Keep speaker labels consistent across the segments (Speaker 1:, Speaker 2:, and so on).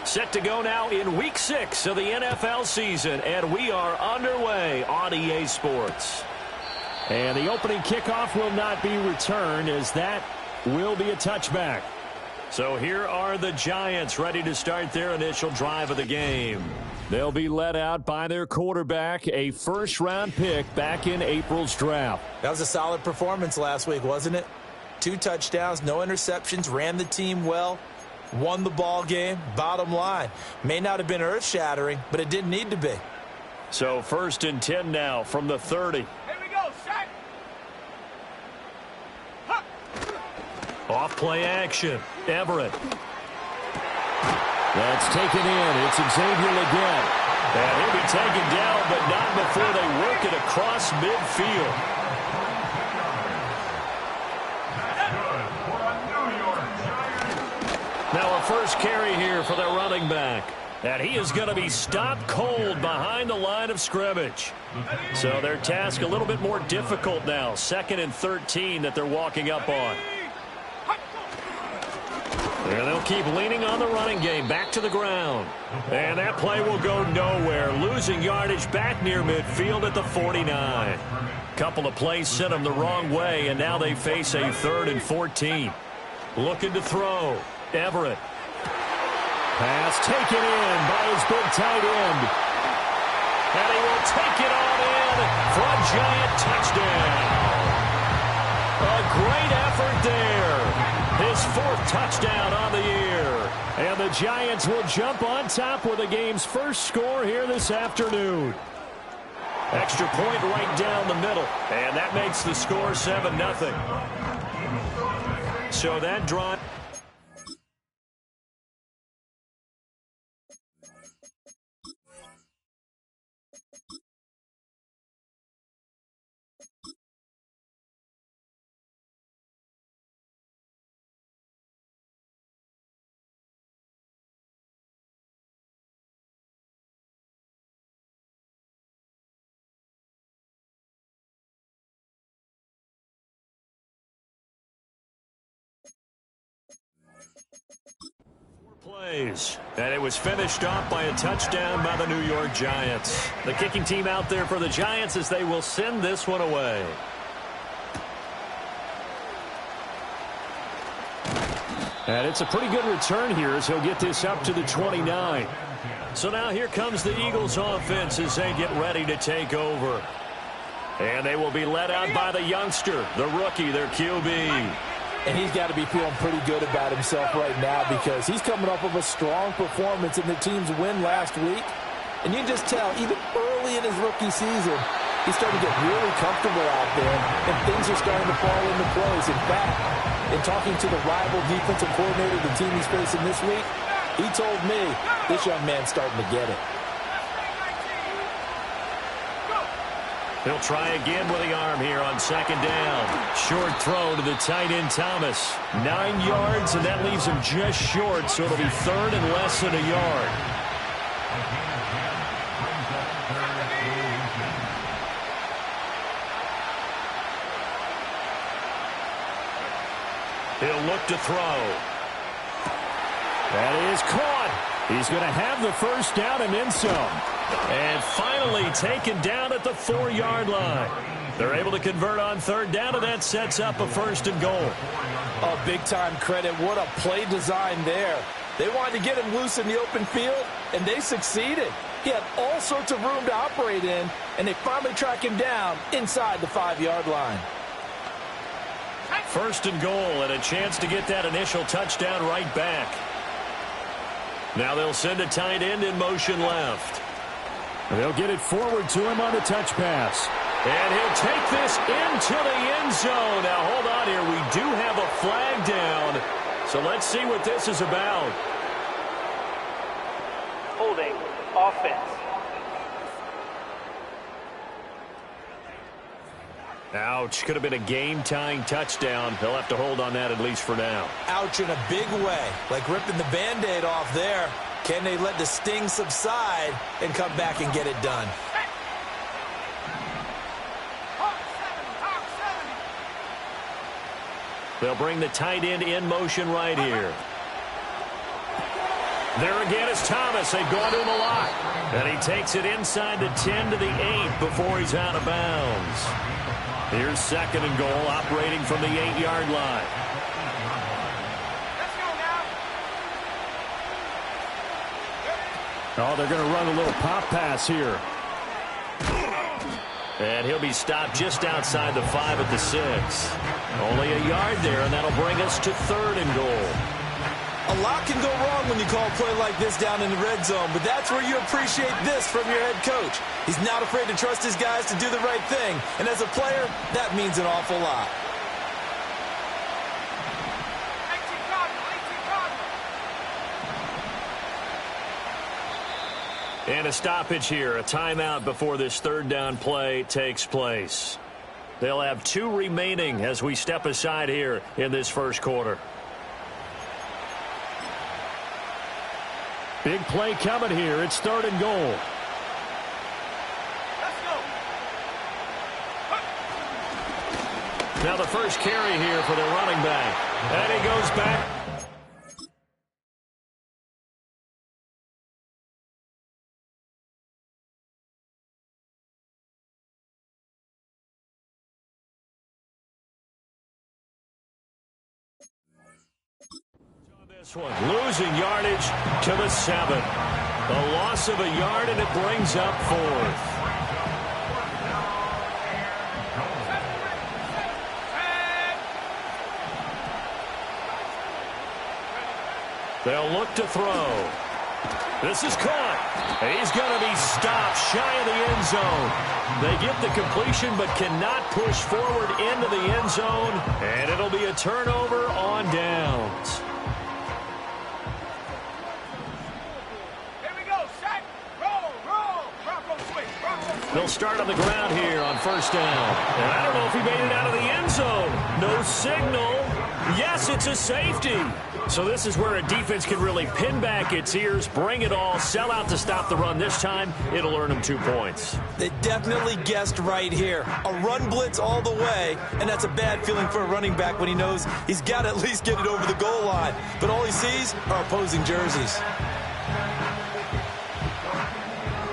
Speaker 1: Set to go now in Week 6 of the NFL season, and we are underway on EA Sports.
Speaker 2: And the opening kickoff will not be returned, as that will be a touchback.
Speaker 1: So here are the Giants ready to start their initial drive of the game. They'll be led out by their quarterback, a first-round pick back in April's draft.
Speaker 3: That was a solid performance last week, wasn't it? 2 touchdowns, no interceptions, ran the team well, won the ball game. Bottom line, may not have been earth-shattering, but it didn't need to be.
Speaker 1: So 1st and 10 now from the 30.
Speaker 4: Here we go, set.
Speaker 1: Off play action. Everett. That's taken in. It's Xavier Legette. And he'll be taken down, but not before they work it across midfield. Now a first carry here for their running back. And he is going to be stopped cold behind the line of scrimmage. So their task a little bit more difficult now. 2nd and 13 that they're walking up on. And they'll keep leaning on the running game. Back to the ground. And that play will go nowhere. Losing yardage back near midfield at the 49. Couple of plays sent them the wrong way, and now they face a 3rd and 14. Looking to throw. Everett. Pass taken in by his big tight end. And he will take it on in for a Giant touchdown. A great effort there. His 4th touchdown on the year.
Speaker 2: And the Giants will jump on top with the game's first score here this afternoon.
Speaker 1: Extra point right down the middle. And that makes the score 7-0. So that drive. Plays, and it was finished off by a touchdown by the New York Giants. The kicking team out there for the Giants as they will send this one away.
Speaker 2: And it's a pretty good return here as he'll get this up to the 29.
Speaker 1: So now here comes the Eagles offense as they get ready to take over. And they will be led out by the youngster, the rookie, their QB.
Speaker 3: And he's got to be feeling pretty good about himself right now because he's coming off of a strong performance in the team's win last week. And you can just tell, even early in his rookie season, he's starting to get really comfortable out there, and things are starting to fall into place. In fact, in talking to the rival defensive coordinator the team he's facing this week, he told me this young man's starting to get it.
Speaker 1: He'll try again with the arm here on 2nd down. Short throw to the tight end, Thomas. 9 yards, and that leaves him just short, so it'll be 3rd and less than a yard. He'll look to throw.
Speaker 2: That is caught. He's going to have the first down and then some.
Speaker 1: And finally taken down at the 4-yard line. They're able to convert on 3rd down, and that sets up a 1st and goal.
Speaker 3: Oh, big-time credit. What a play design there. They wanted to get him loose in the open field, and they succeeded. He had all sorts of room to operate in, and they finally track him down inside the 5-yard line.
Speaker 1: 1st and goal, and a chance to get that initial touchdown right back. Now they'll send a tight end in motion left.
Speaker 2: They'll get it forward to him on the touch pass.
Speaker 1: And he'll take this into the end zone. Now, hold on here. We do have a flag down. So let's see what this is about.
Speaker 4: Holding offense.
Speaker 1: Ouch. Could have been a game-tying touchdown. They'll have to hold on that at least for now.
Speaker 3: Ouch in a big way. Like ripping the Band-Aid off there. Can they let the sting subside and come back and get it done?
Speaker 1: They'll bring the tight end in motion right here. There again is Thomas. They've gone to him a lot. And he takes it inside the 10 to the 8 before he's out of bounds. Here's 2nd and goal, operating from the 8-yard line.
Speaker 4: Let's go now.
Speaker 2: Oh, they're going to run a little pop pass here.
Speaker 1: And he'll be stopped just outside the 5 at the 6. Only a yard there, and that'll bring us to 3rd and goal.
Speaker 3: A lot can go wrong when you call a play like this down in the red zone, but that's where you appreciate this from your head coach. He's not afraid to trust his guys to do the right thing, and as a player, that means an awful lot.
Speaker 4: 18 Cardinal, 18 Cardinal.
Speaker 1: And a stoppage here, a timeout before this 3rd down play takes place. They'll have 2 remaining as we step aside here in this first quarter.
Speaker 2: Big play coming here. It's 3rd and goal.
Speaker 4: Let's go.
Speaker 1: Now the first carry here for the running back. And he goes back. This one, losing yardage to the 7. A loss of a yard, and it brings up 4th. They'll look to throw. This is caught. He's going to be stopped shy of the end zone. They get the completion but cannot push forward into the end zone, and it'll be a turnover on downs. They'll start on the ground here on 1st down. And I don't know if he made it out of the end zone. No signal. Yes, it's a safety. So this is where a defense can really pin back its ears, bring it all, sell out to stop the run. This time, it'll earn them 2 points.
Speaker 3: They definitely guessed right here. A run blitz all the way, and that's a bad feeling for a running back when he knows he's got to at least get it over the goal line. But all he sees are opposing jerseys.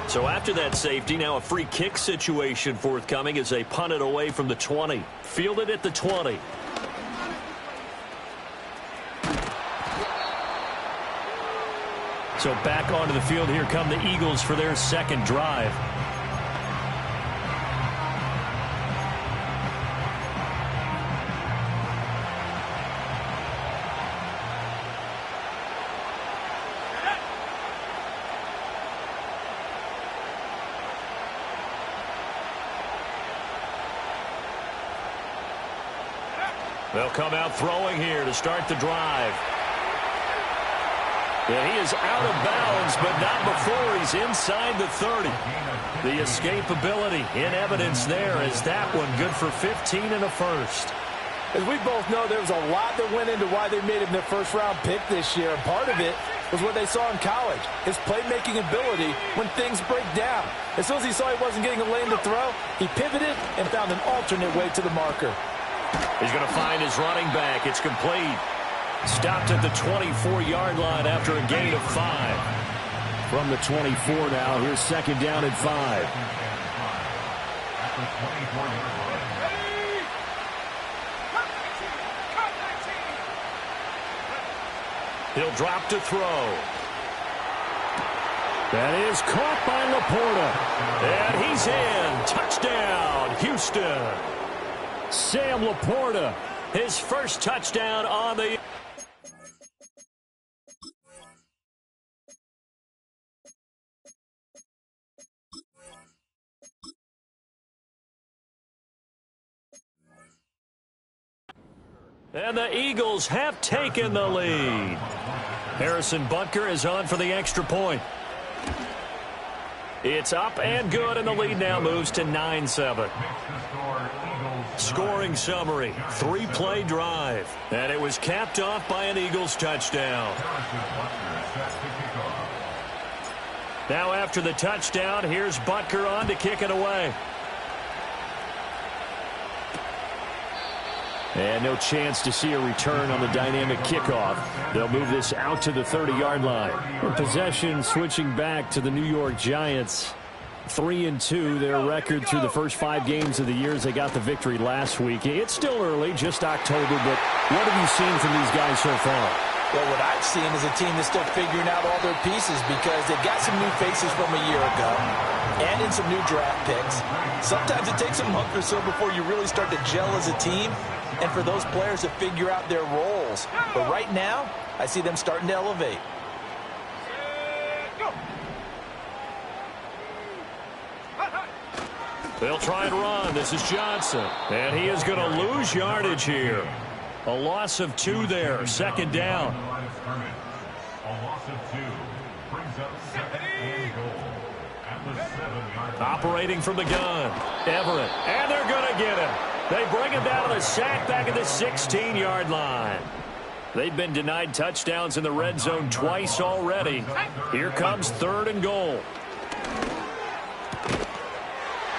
Speaker 1: So after that safety, now a free kick situation forthcoming as they punt it away from the 20. Fielded at the 20. So back onto the field, here come the Eagles for their 2nd drive. They'll come out throwing here to start the drive. And he is out of bounds, but not before he's inside the 30. The escapability in evidence there as that one good for 15 and a first.
Speaker 3: As we both know, there was a lot that went into why they made him their first-round pick this year. And part of it was what they saw in college, his playmaking ability when things break down. As soon as he saw he wasn't getting a lane to throw, he pivoted and found an alternate way to the marker.
Speaker 1: He's going to find his running back. It's complete. Stopped at the 24-yard line after a gain of 5.
Speaker 2: From the 24 now, here's 2nd down and 5.
Speaker 1: He'll drop to throw.
Speaker 2: That is caught by Laporta.
Speaker 1: And he's in. Touchdown, Houston.
Speaker 2: Sam Laporta.
Speaker 1: His first touchdown on the... And the Eagles have taken the lead. Harrison Butker is on for the extra point. It's up and good, and the lead now moves to 9-7. Scoring summary, 3-play drive. And it was capped off by an Eagles touchdown. Now after the touchdown, here's Butker on to kick it away.
Speaker 2: And no chance to see a return on the dynamic kickoff. They'll move this out to the 30-yard line. And possession switching back to the New York Giants. 3-2, their record through the first 5 games of the year as they got the victory last week. It's still early, just October, but what have you seen from these guys so far?
Speaker 3: Well, what I've seen is a team that's still figuring out all their pieces because they've got some new faces from a year ago and in some new draft picks. Sometimes it takes a month or so before you really start to gel as a team and for those players to figure out their roles. But right now, I see them starting to elevate.
Speaker 1: They'll try and run. This is Johnson. And he is going to lose yardage here. A loss of 2 there. 2nd down. Operating from the gun. Everett. And they're going to get him. They bring him down to the sack back at the 16-yard line. They've been denied touchdowns in the red zone twice already. Here comes 3rd and goal.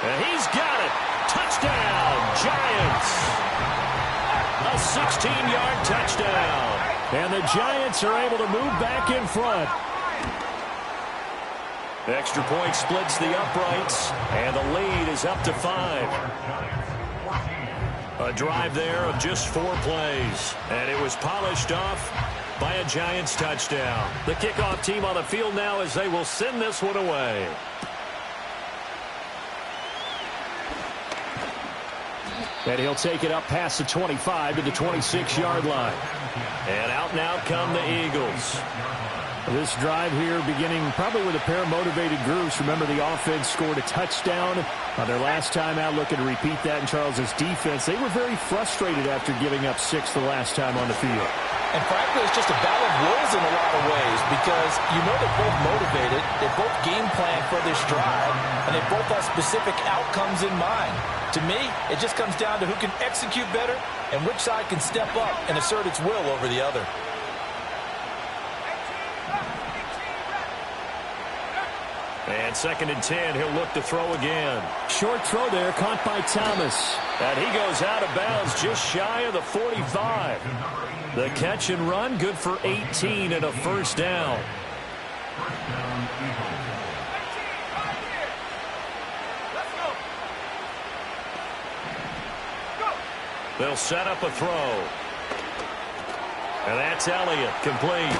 Speaker 1: And he's got it. Touchdown, Giants. A 16-yard touchdown.
Speaker 2: And the Giants are able to move back in front.
Speaker 1: Extra point splits the uprights, and the lead is up to 5. A drive there of just 4 plays, and it was polished off by a Giants touchdown. The kickoff team on the field now as they will send this one away.
Speaker 2: And he'll take it up past the 25 to the 26-yard line.
Speaker 1: And out come the Eagles.
Speaker 2: This drive here beginning probably with a pair of motivated groups. Remember, the offense scored a touchdown on their last time out, looking to repeat that in Charles's defense. They were very frustrated after giving up 6 the last time on the field.
Speaker 3: And frankly, it's just a battle of wills in a lot of ways because you know they're both motivated, they both game plan for this drive, and they both have specific outcomes in mind. To me, it just comes down to who can execute better and which side can step up and assert its will over the other.
Speaker 1: And 2nd and 10, he'll look to throw again.
Speaker 2: Short throw there, caught by Thomas.
Speaker 1: And he goes out of bounds just shy of the 45. The catch and run, good for 18 and a 1st down. They'll set up a throw. And that's Elliott, complete.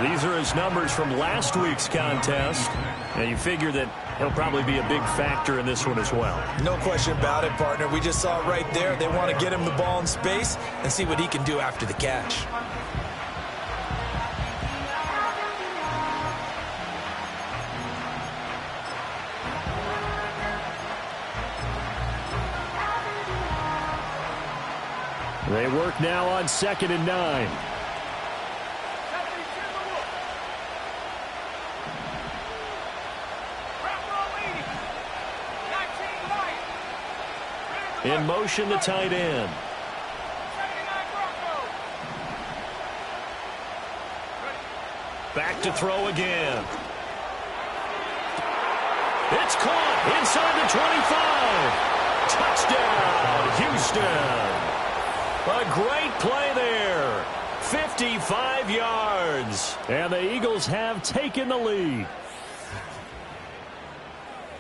Speaker 1: These are his numbers from last week's contest. And you figure that he'll probably be a big factor in this one as well.
Speaker 3: No question about it, partner. We just saw it right there. They want to get him the ball in space and see what he can do after the catch.
Speaker 2: They work now on 2nd and 9.
Speaker 1: In motion, the tight end. Back to throw again. It's caught inside the 25. Touchdown, Houston. A great play there. 55 yards.
Speaker 2: And the Eagles have taken the lead.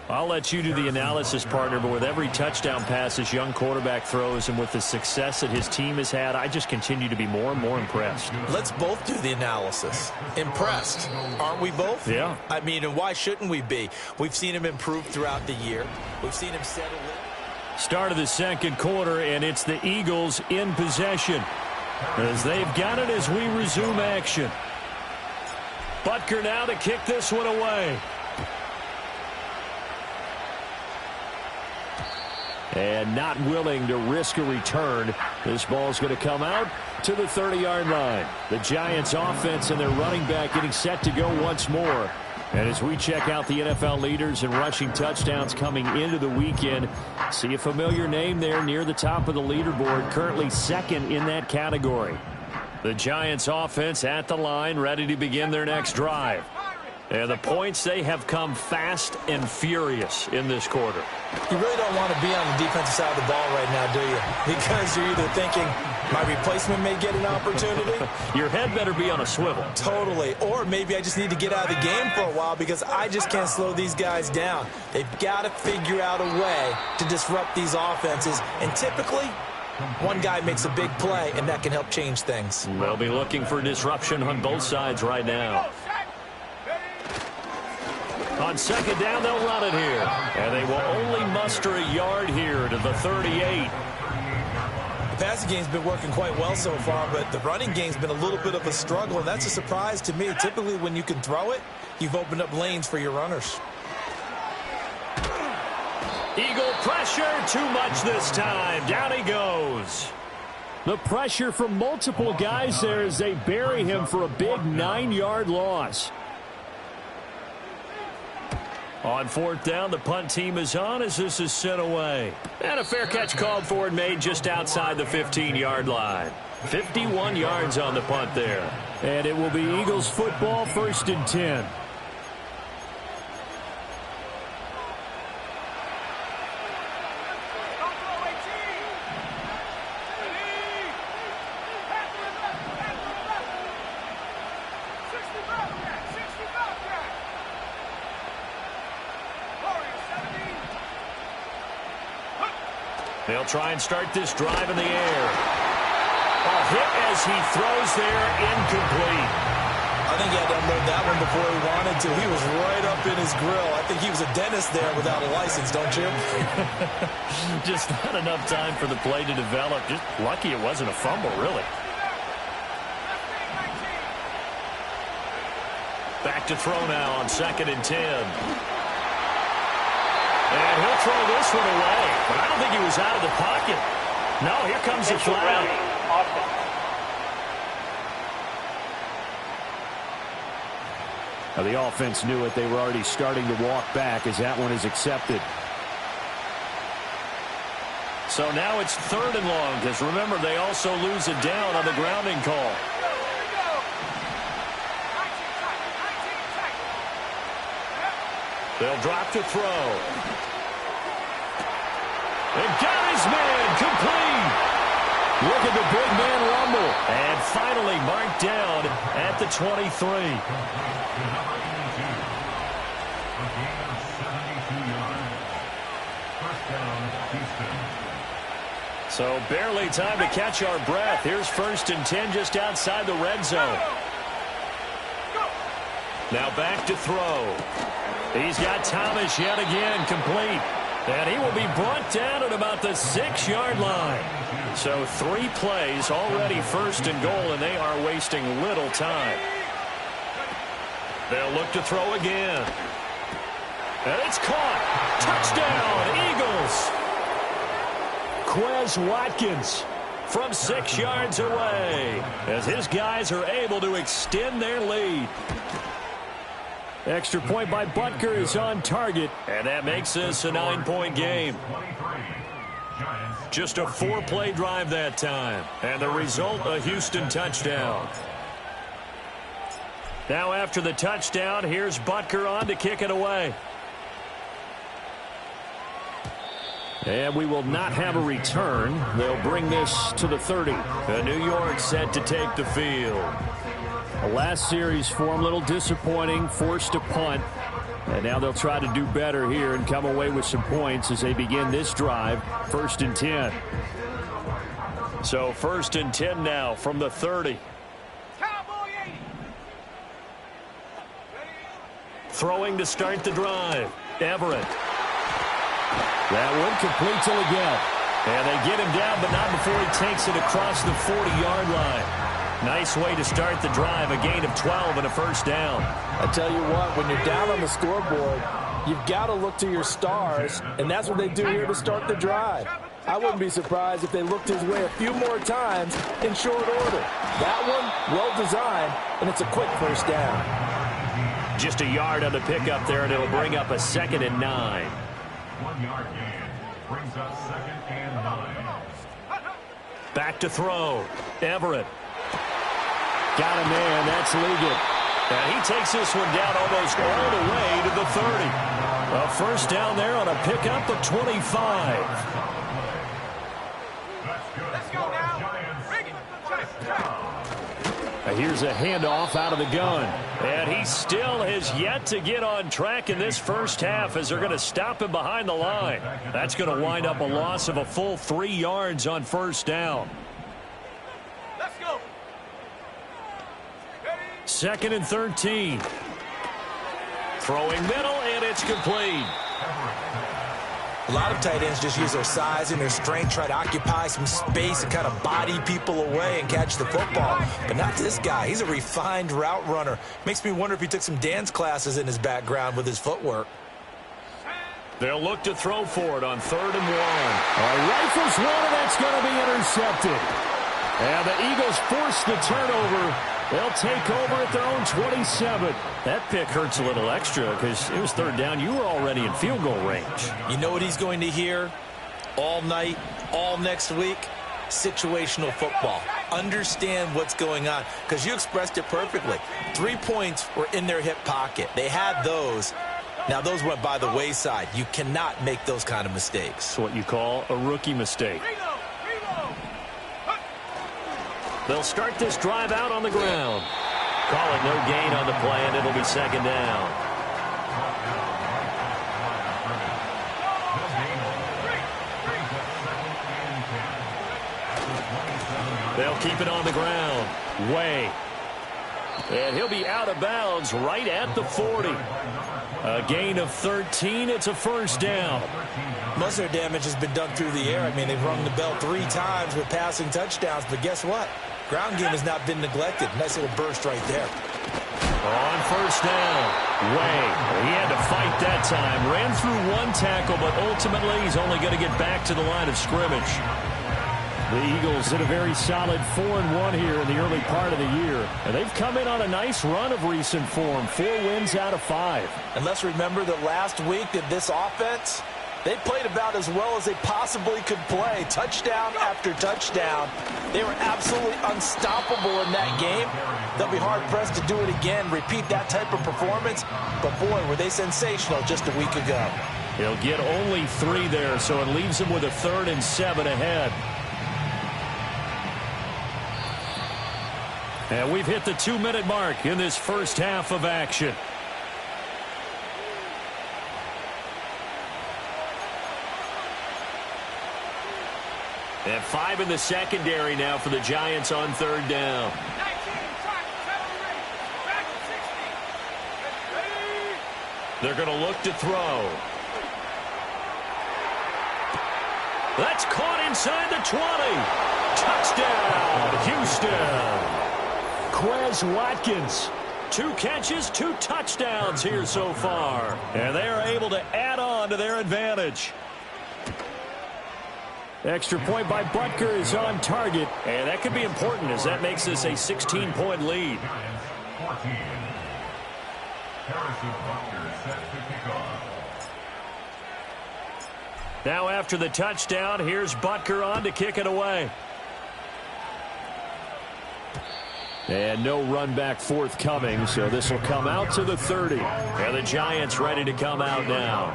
Speaker 1: I'll let you do the analysis, partner, but with every touchdown pass this young quarterback throws and with the success that his team has had, I just continue to be more and more impressed.
Speaker 3: Let's both do the analysis. Impressed, aren't we both?
Speaker 1: Yeah.
Speaker 3: I mean, and why shouldn't we be? We've seen him improve throughout the year. We've seen him settle in.
Speaker 1: Start of the 2nd quarter, and it's the Eagles in possession as they've got it as we resume action. Butker now to kick this one away.
Speaker 2: And not willing to risk a return. This ball's going to come out to the 30-yard line. The Giants offense and their running back getting set to go once more. And as we check out the NFL leaders in rushing touchdowns coming into the weekend, see a familiar name there near the top of the leaderboard, currently 2nd in that category.
Speaker 1: The Giants offense at the line, ready to begin their next drive. And the points, they have come fast and furious in this quarter.
Speaker 3: You really don't want to be on the defensive side of the ball right now, do you? Because you're either thinking, my replacement may get an opportunity.
Speaker 1: Your head better be on a swivel.
Speaker 3: Totally. Or maybe I just need to get out of the game for a while because I just can't slow these guys down. They've got to figure out a way to disrupt these offenses. And typically, one guy makes a big play, and that can help change things.
Speaker 1: They'll be looking for disruption on both sides right now. On second down, they'll run it here. And they will only muster a yard here to the 38.
Speaker 3: The passing game's been working quite well so far, but the running game's been a little bit of a struggle, and that's a surprise to me. Typically, when you can throw it, you've opened up lanes for your runners.
Speaker 1: Eagle pressure, too much this time. Down he goes.
Speaker 2: The pressure from multiple guys there as they bury him for a big 9-yard loss.
Speaker 1: On fourth down, the punt team is on as this is sent away. And a fair catch called for and made just outside the 15-yard line. 51 yards on the punt there.
Speaker 2: And it will be Eagles football, 1st and 10.
Speaker 1: They'll try and start this drive in the air. A hit as he throws there, incomplete.
Speaker 3: I think he had to unload that one before he wanted to. He was right up in his grill. I think he was a dentist there without a license, don't you?
Speaker 1: Just not enough time for the play to develop. Just lucky it wasn't a fumble, really. Back to throw now on 2nd and 10. And he'll throw this one away. But I don't think he was out of the pocket. No, here comes the flag.
Speaker 2: Now the offense knew it. They were already starting to walk back as that one is accepted.
Speaker 1: So now it's 3rd and long, because remember, they also lose it down on the grounding call. They'll drop to throw. And got his man complete. Look at the big man rumble. And finally marked down at the 23. So barely time to catch our breath. Here's 1st and 10 just outside the red zone. Now back to throw. He's got Thomas yet again complete. And he will be brought down at about the 6-yard line. So 3 plays already 1st and goal, and they are wasting little time. They'll look to throw again. And it's caught. Touchdown, Eagles. Quez Watkins from 6 yards away as his guys are able to extend their lead.
Speaker 2: Extra point by Butker is on target.
Speaker 1: And that makes this a 9-point game. Just a 4-play drive that time. And the result, a Houston touchdown. Now after the touchdown, here's Butker on to kick it away.
Speaker 2: And we will not have a return. They'll bring this to the 30.
Speaker 1: The New York set to take the field.
Speaker 2: The last series for them, a little disappointing, forced to punt. And now they'll try to do better here and come away with some points as they begin this drive, 1st and 10.
Speaker 1: So 1st and 10 now from the 30. Throwing to start the drive. Everett.
Speaker 2: That one complete to Leggett.
Speaker 1: And they get him down, but not before he takes it across the 40-yard line. Nice way to start the drive, a gain of 12 and a 1st down.
Speaker 3: I tell you what, when you're down on the scoreboard, you've got to look to your stars, and that's what they do here to start the drive. I wouldn't be surprised if they looked his way a few more times in short order. That one, well designed, and it's a quick 1st down.
Speaker 1: Just a yard on the pickup there, and it'll bring up a 2nd and 9.
Speaker 5: 1-yard gain brings up 2nd and 9.
Speaker 1: Back to throw. Everett.
Speaker 2: Got a man. That's Leggett.
Speaker 1: And he takes this one down almost all the way to the 30. A first down there on a pickup of 25.
Speaker 4: Let's go now. Bring it.
Speaker 2: Here's a handoff out of the gun.
Speaker 1: And he still has yet to get on track in this first half as they're going to stop him behind the line. That's going to wind up a loss of a full 3 yards on first down.
Speaker 4: Let's go.
Speaker 1: Second and 13. Throwing middle, and it's complete.
Speaker 3: A lot of tight ends just use their size and their strength, try to occupy some space and kind of body people away and catch the football. But not this guy. He's a refined route runner. Makes me wonder if he took some dance classes in his background with his footwork.
Speaker 1: They'll look to throw for it on 3rd and 1.
Speaker 2: Rifles one, and that's going to be intercepted. And the Eagles force the turnover. They'll take over at their own 27.
Speaker 1: That pick hurts a little extra because it was 3rd down. You were already in field goal range.
Speaker 3: You know what he's going to hear all night, all next week? Situational football. Understand what's going on, because you expressed it perfectly. 3 points were in their hip pocket. They had those. Now, those went by the wayside. You cannot make those kind of mistakes.
Speaker 1: It's what you call a rookie mistake. They'll start this drive out on the ground. Call it no gain on the play, and it'll be 2nd down. They'll keep it on the ground. Way. And he'll be out of bounds right at the 40. A gain of 13. It's a first down.
Speaker 3: Most of their damage has been done through the air. I mean, they've rung the bell 3 times with passing touchdowns, but guess what? Ground game has not been neglected. Nice little burst right there.
Speaker 1: On first down, Way. He had to fight that time. Ran through 1 tackle, but ultimately he's only going to get back to the line of scrimmage.
Speaker 2: The Eagles did a very solid 4-1 here in the early part of the year. And they've come in on a nice run of recent form. 4 wins out of 5.
Speaker 3: And let's remember that last week that this offense, they played about as well as they possibly could play. Touchdown after touchdown. They were absolutely unstoppable in that game. They'll be hard-pressed to do it again, repeat that type of performance. But, boy, were they sensational just a week ago.
Speaker 1: He'll get only 3 there, so it leaves him with a 3rd and 7 ahead. And we've hit the 2-minute mark in this first half of action. And 5 in the secondary now for the Giants on 3rd down.
Speaker 4: 19, back 60.
Speaker 1: They're going to look to throw. That's caught inside the 20. Touchdown, Houston. Quez Watkins. 2 catches, 2 touchdowns here so far. And they are able to add on to their advantage. Extra point by Butker is on target. And that could be important as that makes this a 16-point lead.
Speaker 5: 14. Harrison Butker set to kick off.
Speaker 1: Now after the touchdown, here's Butker on to kick it away.
Speaker 2: And no run back forthcoming, so this will come out to the 30.
Speaker 1: And the Giants ready to come out now.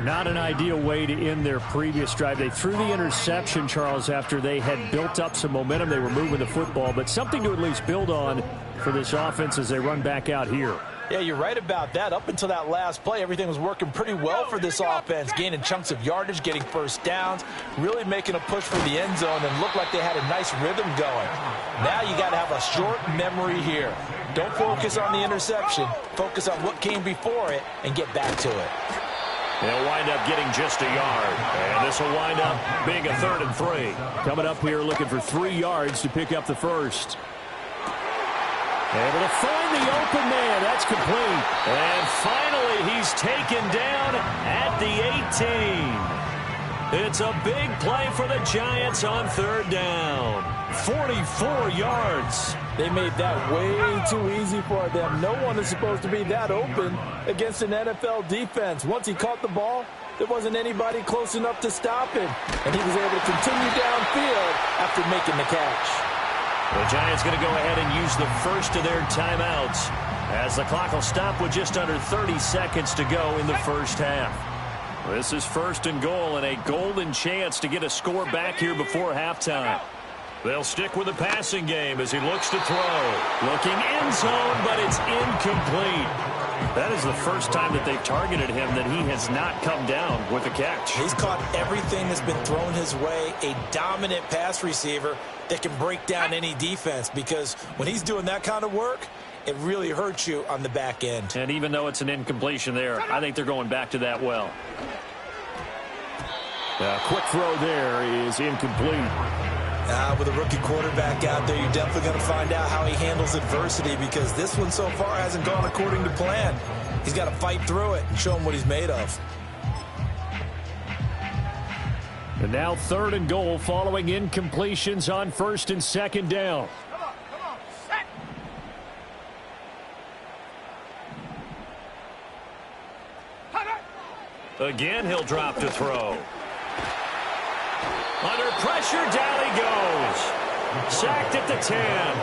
Speaker 2: Not an ideal way to end their previous drive. They threw the interception, Charles, after they had built up some momentum. They were moving the football, but something to at least build on for this offense as they run back out here.
Speaker 3: Yeah, you're right about that. Up until that last play, everything was working pretty well for this offense, gaining chunks of yardage, getting first downs, really making a push for the end zone, and looked like they had a nice rhythm going. Now you got to have a short memory here. Don't focus on the interception. Focus on what came before it and get back to it.
Speaker 1: They'll wind up getting just a yard. And this will wind up being a 3rd and 3.
Speaker 2: Coming up here looking for 3 yards to pick up the first. Able to find the open man. That's complete.
Speaker 1: And finally, he's taken down at the 18. It's a big play for the Giants on 3rd down. 44 yards.
Speaker 3: They made that way too easy for them. No one is supposed to be that open against an NFL defense. Once he caught the ball, there wasn't anybody close enough to stop him. And he was able to continue downfield after making the catch.
Speaker 1: The Giants going to go ahead and use the first of their timeouts. As the clock will stop with just under 30 seconds to go in the first half. This is first and goal and a golden chance to get a score back here before halftime. They'll stick with the passing game as he looks to throw. Looking end zone, but it's incomplete. That is the first time that they've targeted him that he has not come down with a catch.
Speaker 3: He's caught everything that's been thrown his way. A dominant pass receiver that can break down any defense, because when he's doing that kind of work, it really hurts you on the back end.
Speaker 1: And even though it's an incompletion there, I think they're going back to that well.
Speaker 2: A quick throw there is incomplete.
Speaker 3: With a rookie quarterback out there, you're definitely going to find out how he handles adversity, because this one so far hasn't gone according to plan. He's got to fight through it and show him what he's made of.
Speaker 2: And now third and goal following incompletions on first and second down.
Speaker 4: Come on, set.
Speaker 1: Again, he'll drop to throw. Under pressure, down he goes. Sacked at the 10.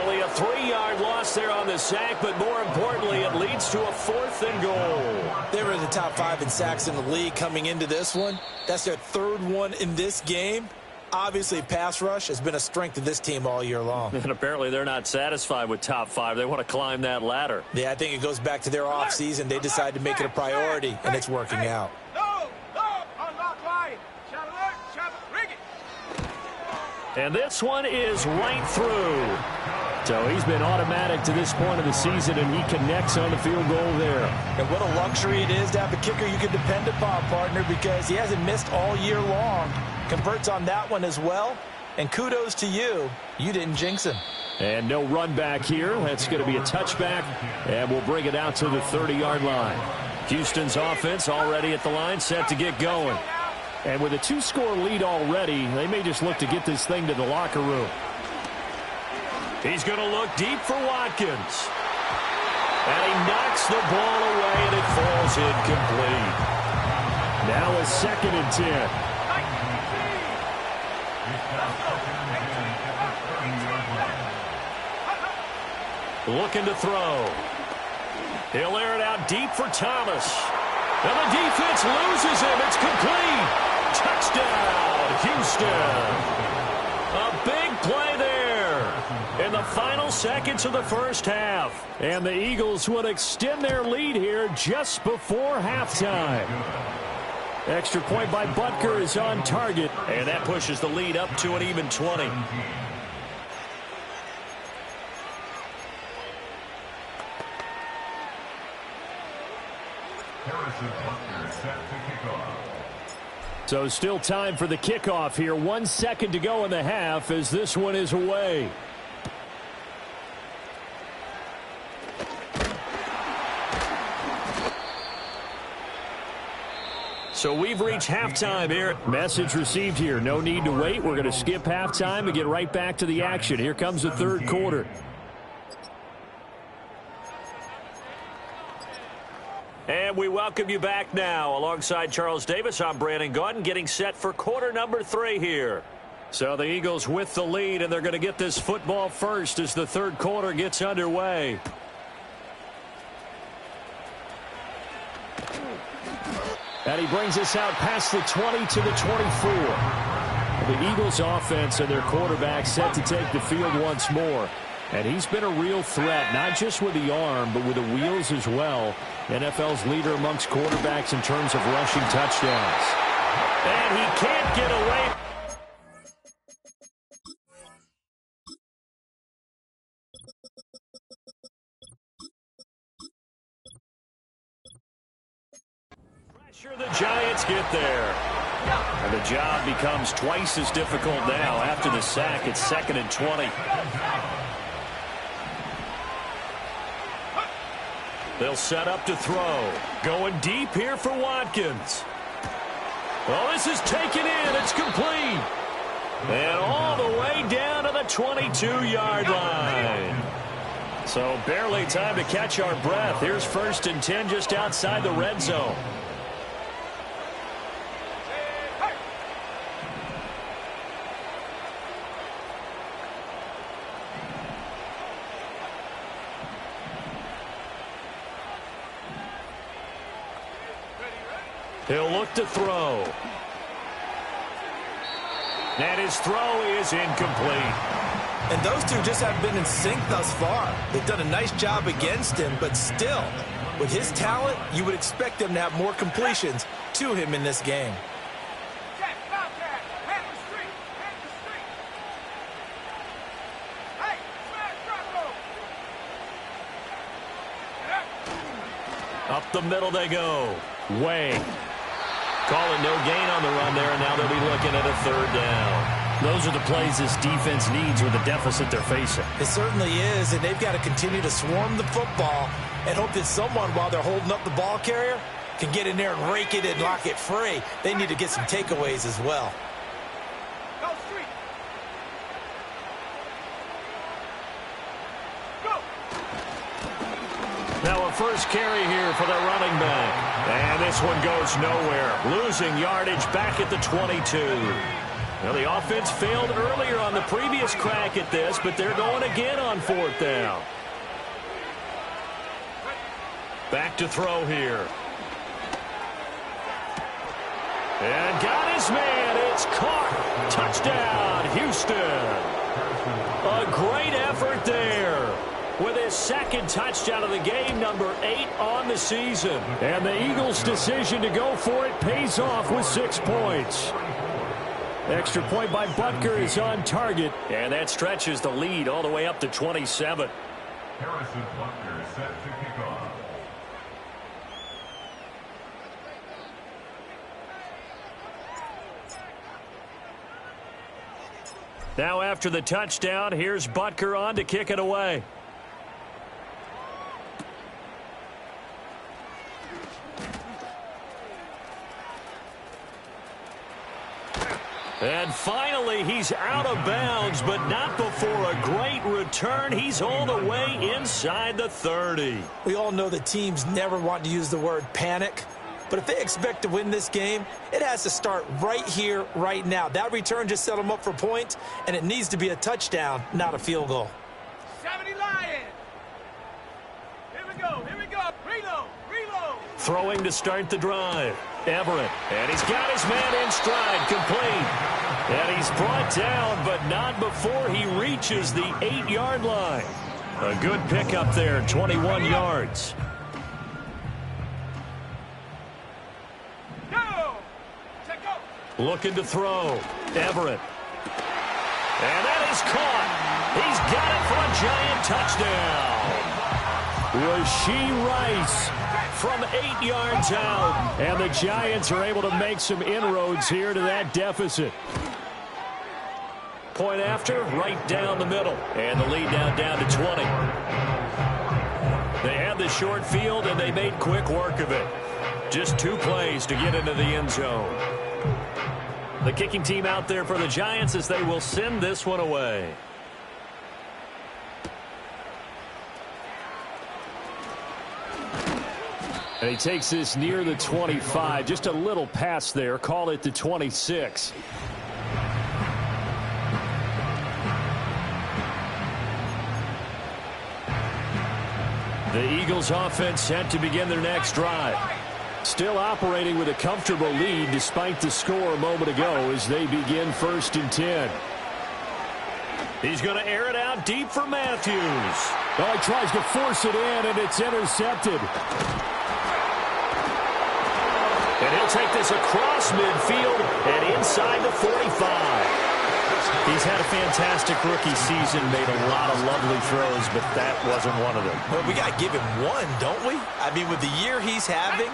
Speaker 1: Only a 3-yard loss there on the sack, but more importantly, it leads to a fourth and goal.
Speaker 3: They were in the top 5 in sacks in the league coming into this one. That's their third one in this game. Obviously, pass rush has been a strength of this team all year long.
Speaker 1: And apparently they're not satisfied with top 5. They want to climb that ladder.
Speaker 3: Yeah, I think it goes back to their offseason. They decided to make it a priority, and it's working out.
Speaker 1: And this one is right through.
Speaker 2: So he's been automatic to this point of the season, and he connects on the field goal there.
Speaker 3: And what a luxury it is to have a kicker you can depend upon, partner, because he hasn't missed all year long. Converts on that one as well. And kudos to you. You didn't jinx him.
Speaker 2: And no run back here. That's going to be a touchback, and we'll bring it out to the 30-yard line.
Speaker 1: Houston's offense already at the line, set to get going.
Speaker 2: And with a 2-score lead already, they may just look to get this thing to the locker room.
Speaker 1: He's going to look deep for Watkins. And he knocks the ball away, and it falls incomplete.
Speaker 2: Now a 2nd and 10.
Speaker 1: Looking to throw. He'll air it out deep for Thomas. And the defense loses him. It's complete. Touchdown, Houston. A big play there in the final seconds of the first half.
Speaker 2: And the Eagles would extend their lead here just before halftime. Extra point by Butker is on target.
Speaker 1: And that pushes the lead up to an even 20.
Speaker 2: So still time for the kickoff here. 1 second to go in the half as this one is away.
Speaker 1: So we've reached halftime here.
Speaker 2: Message received here. No need to wait. We're going to skip halftime and get right back to the action. Here comes the third quarter.
Speaker 1: And we welcome you back now. Alongside Charles Davis, I'm Brandon Gaudin, getting set for quarter number 3 here. So the Eagles with the lead, and they're going to get this football first as the third quarter gets underway.
Speaker 2: And he brings us out past the 20 to the 24. The Eagles offense and their quarterback set to take the field once more. And he's been a real threat, not just with the arm, but with the wheels as well. NFL's leader amongst quarterbacks in terms of rushing touchdowns.
Speaker 1: And he can't get away. Pressure, the Giants get there. And the job becomes twice as difficult now after the sack. It's 2nd and 20. They'll set up to throw. Going deep here for Watkins. Well, this is taken in. It's complete. And all the way down to the 22-yard line. So barely time to catch our breath. Here's 1st and 10 just outside the red zone. He'll look to throw. And his throw is incomplete.
Speaker 3: And those two just haven't been in sync thus far. They've done a nice job against him, but still, with his talent, you would expect them to have more completions to him in this game.
Speaker 1: Up the middle they go. Way. Calling no gain on the run there, and now they'll be looking at a third down. Those are the plays this defense needs with the deficit they're facing.
Speaker 3: It certainly is, and they've got to continue to swarm the football and hope that someone, while they're holding up the ball carrier, can get in there and rake it and lock it free. They need to get some takeaways as well.
Speaker 1: Now a first carry here for the running back. And this one goes nowhere. Losing yardage back at the 22. Now the offense failed earlier on the previous crack at this, but they're going again on fourth down. Back to throw here. And got his man. It's caught. Touchdown, Houston. A great effort there. With his second touchdown of the game, number 8 on the season. And the Eagles' decision to go for it pays off with 6 points. Extra point by Butker is on target. And that stretches the lead all the way up to 27.
Speaker 5: Harrison Butker set to kick off.
Speaker 1: Now after the touchdown, here's Butker on to kick it away. And finally, he's out of bounds, but not before a great return. He's all the way inside the 30.
Speaker 3: We all know that teams never want to use the word panic, but if they expect to win this game, it has to start right here, right now. That return just set them up for points, and it needs to be a touchdown, not a field goal.
Speaker 4: 70 Lions. Here we go. Here we go. Reload. Reload.
Speaker 1: Throwing to start the drive. Everett. And he's got his man in stride. Complete. And he's brought down, but not before he reaches the 8-yard line. A good pickup there, 21 yards.
Speaker 4: Go. Check go.
Speaker 1: Looking to throw. Everett. And that is caught. He's got it for a giant touchdown. Rashee Rice from 8 yards out. And the Giants are able to make some inroads here to that deficit. Point after, right down the middle. And the lead now down to 20. They had the short field, and they made quick work of it. Just 2 plays to get into the end zone. The kicking team out there for the Giants as they will send this one away. And he takes this near the 25. Just a little pass there. Call it the 26. The Eagles offense set to begin their next drive. Still operating with a comfortable lead despite the score a moment ago as they begin 1st and 10. He's going to air it out deep for Matthews.
Speaker 2: Oh, he tries to force it in, and it's intercepted.
Speaker 1: And he'll take this across midfield and inside the 45. He's had a fantastic rookie season, made a lot of lovely throws, but that wasn't one of them.
Speaker 3: Well, we got to give him one, don't we? I mean, with the year he's having,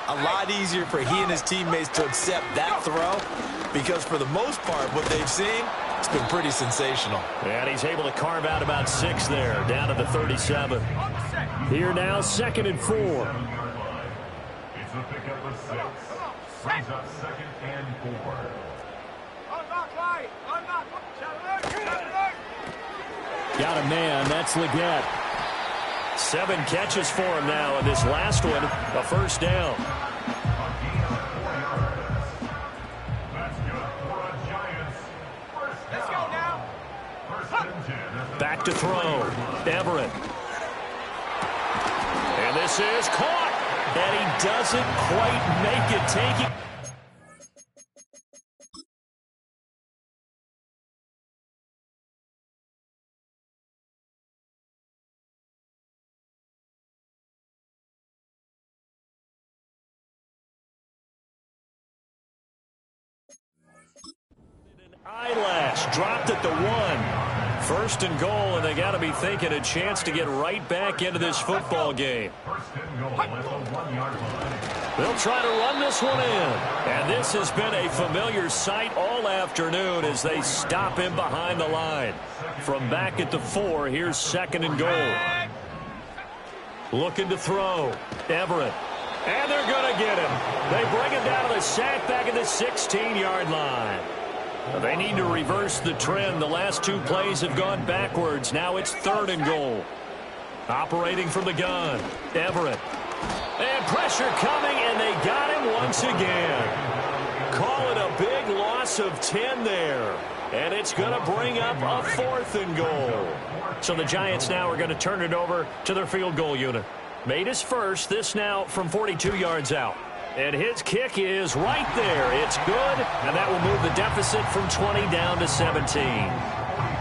Speaker 3: a lot easier for he and his teammates to accept that throw because for the most part, what they've seen, it's been pretty sensational.
Speaker 1: And he's able to carve out about 6 there, down to the 37.
Speaker 2: Here now, 2nd and 4.
Speaker 5: It's a pickup of 6. Brings up 2nd and 4.
Speaker 2: Got a man. That's Leggett.
Speaker 1: 7 catches for him now, and this last one, a first down.
Speaker 5: That's good for a Giants.
Speaker 4: Let's go now.
Speaker 5: 1st and 10.
Speaker 1: Back to throw. Everett. And this is caught.
Speaker 2: And he doesn't quite make it, taking... Eyelash dropped at the 1. First and goal, and they got to be thinking a chance to get right back into this football game.
Speaker 5: First and goal at the 1-yard line.
Speaker 1: They'll try to run this one in. And this has been a familiar sight all afternoon as they stop him behind the line. From back at the 4, here's second and goal. Looking to throw. Everett. And they're going to get him. They bring him down to the sack back at the 16-yard line. They need to reverse the trend. The last 2 plays have gone backwards. Now it's third and goal. Operating from the gun. Everett. And pressure coming, and they got him once again. Call it a big loss of 10 there. And it's going to bring up a fourth and goal. So the Giants now are going to turn it over to their field goal unit. Made his first. This now from 42 yards out. And his kick is right there. It's good, and that will move the deficit from 20 down to 17.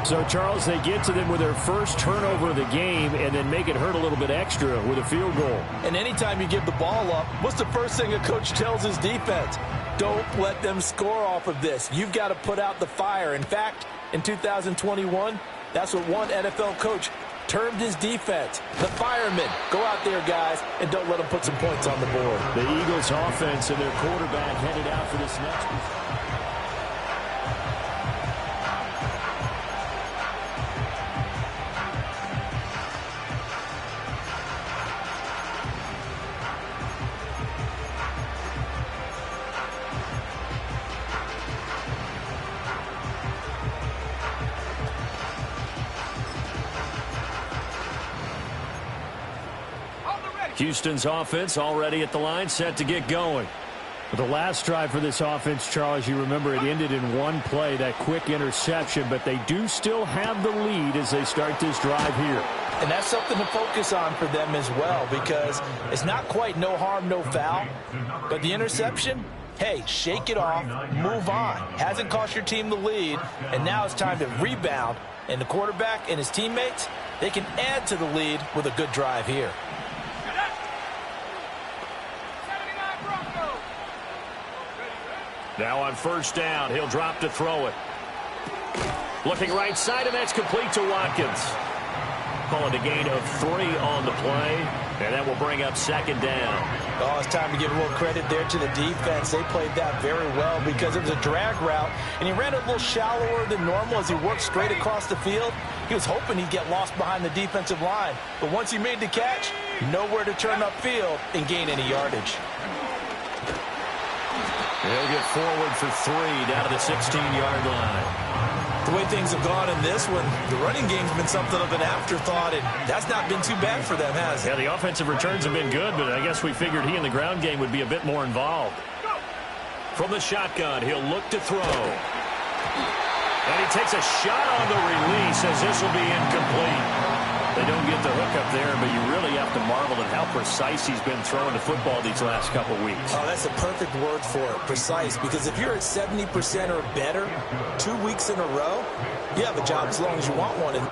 Speaker 2: So, Charles, they get to them with their first turnover of the game and then make it hurt a little bit extra with a field goal.
Speaker 3: And anytime you give the ball up, what's the first thing a coach tells his defense? Don't let them score off of this. You've got to put out the fire. In fact, in 2021, that's what one NFL coach termed his defense, the firemen. Go out there, guys, and don't let them put some points on the board.
Speaker 2: The Eagles offense and their quarterback headed out for this next.
Speaker 1: Houston's offense already at the line, set to get going.
Speaker 2: The last drive for this offense, Charles, you remember it ended in one play, that quick interception, but they do still have the lead as they start this drive here.
Speaker 3: And that's something to focus on for them as well, because it's not quite no harm, no foul, but the interception, hey, shake it off, move on. Hasn't cost your team the lead, and now it's time to rebound. And the quarterback and his teammates, they can add to the lead with a good drive here.
Speaker 1: Now on first down, he'll drop to throw it. Looking right side, and that's complete to Watkins. Calling a gain of 3 on the play, and that will bring up second down.
Speaker 3: Oh, it's time to give a little credit there to the defense. They played that very well because it was a drag route, and he ran it a little shallower than normal as he worked straight across the field. He was hoping he'd get lost behind the defensive line, but once he made the catch, nowhere to turn upfield and gain any yardage.
Speaker 1: He'll get forward for 3 down to the 16-yard line.
Speaker 3: The way things have gone in this one, the running game's been something of an afterthought, and that's not been too bad for them, has it?
Speaker 1: Yeah, the offensive returns have been good, but I guess we figured he in the ground game would be a bit more involved. From the shotgun, he'll look to throw. And he takes a shot on the release as this will be incomplete. They don't get the hook up there, but you really have to marvel at how precise he's been throwing the football these last couple weeks.
Speaker 3: Oh, that's a perfect word for it, precise, because if you're at 70% or better 2 weeks in a row, you have a job as long as you want one. And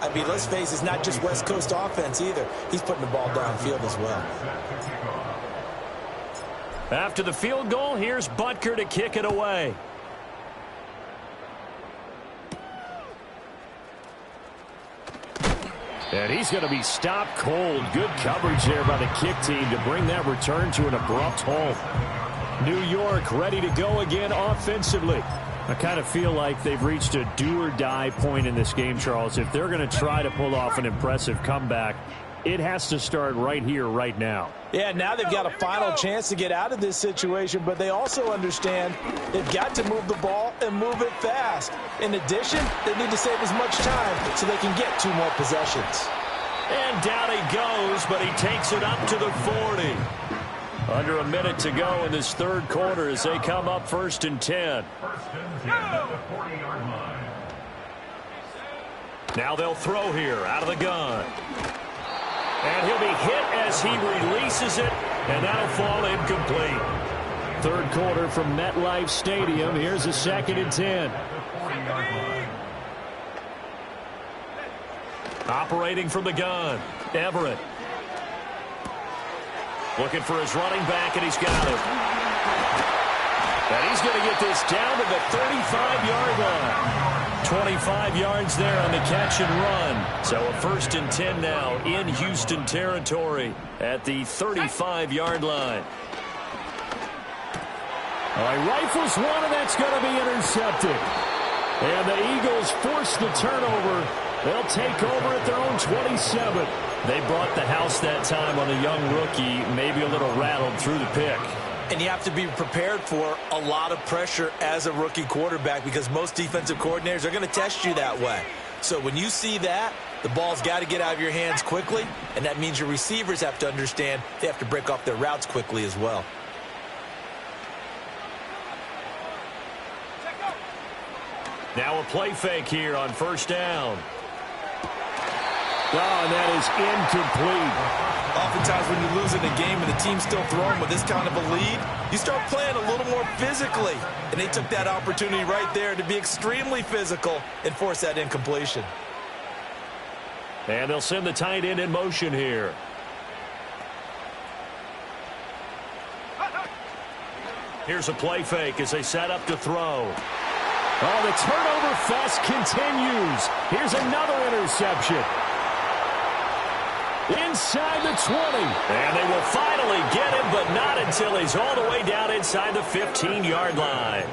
Speaker 3: I mean, let's face it, it's not just West Coast offense either. He's putting the ball downfield as well.
Speaker 1: After the field goal, here's Butker to kick it away.
Speaker 2: And he's going to be stopped cold. Good coverage there by the kick team to bring that return to an abrupt halt. New York ready to go again offensively. I kind of feel like they've reached a do-or-die point in this game, Charles. If they're going to try to pull off an impressive comeback, it has to start right here, right now.
Speaker 3: Yeah, now they've got a final chance to get out of this situation, but they also understand they've got to move the ball and move it fast. In addition, they need to save as much time so they can get 2 more possessions.
Speaker 1: And down he goes, but he takes it up to the 40. Under a minute to go in this third quarter as they come up 1st and 10.
Speaker 5: First and 10 at the 40-yard line.
Speaker 1: Now they'll throw here out of the gun. And he'll be hit as he releases it, and that'll fall incomplete.
Speaker 2: Third quarter from MetLife Stadium. Here's a 2nd and 10.
Speaker 1: Operating from the gun, Everett. Looking for his running back, and he's got it. And he's going to get this down to the 35-yard line. 25 yards there on the catch and run. So a 1st and 10 now in Houston territory at the 35-yard line.
Speaker 2: All right, rifles one, and that's going to be intercepted. And the Eagles force the turnover. They'll take over at their own 27.
Speaker 1: They brought the house that time on a young rookie, maybe a little rattled through the pick.
Speaker 3: And you have to be prepared for a lot of pressure as a rookie quarterback because most defensive coordinators are going to test you that way. So when you see that, the ball's got to get out of your hands quickly, and that means your receivers have to understand they have to break off their routes quickly as well.
Speaker 1: Now a play fake here on 1st down.
Speaker 2: Oh, and that is incomplete.
Speaker 3: Oftentimes when you lose in a game and the team's still throwing with this kind of a lead, you start playing a little more physically. And they took that opportunity right there to be extremely physical and force that incompletion.
Speaker 1: And they'll send the tight end in motion here. Here's a play fake as they set up to throw.
Speaker 2: Oh, the turnover fest continues. Here's another interception. Inside the 20.
Speaker 1: And they will finally get him, but not until he's all the way down inside the 15-yard line.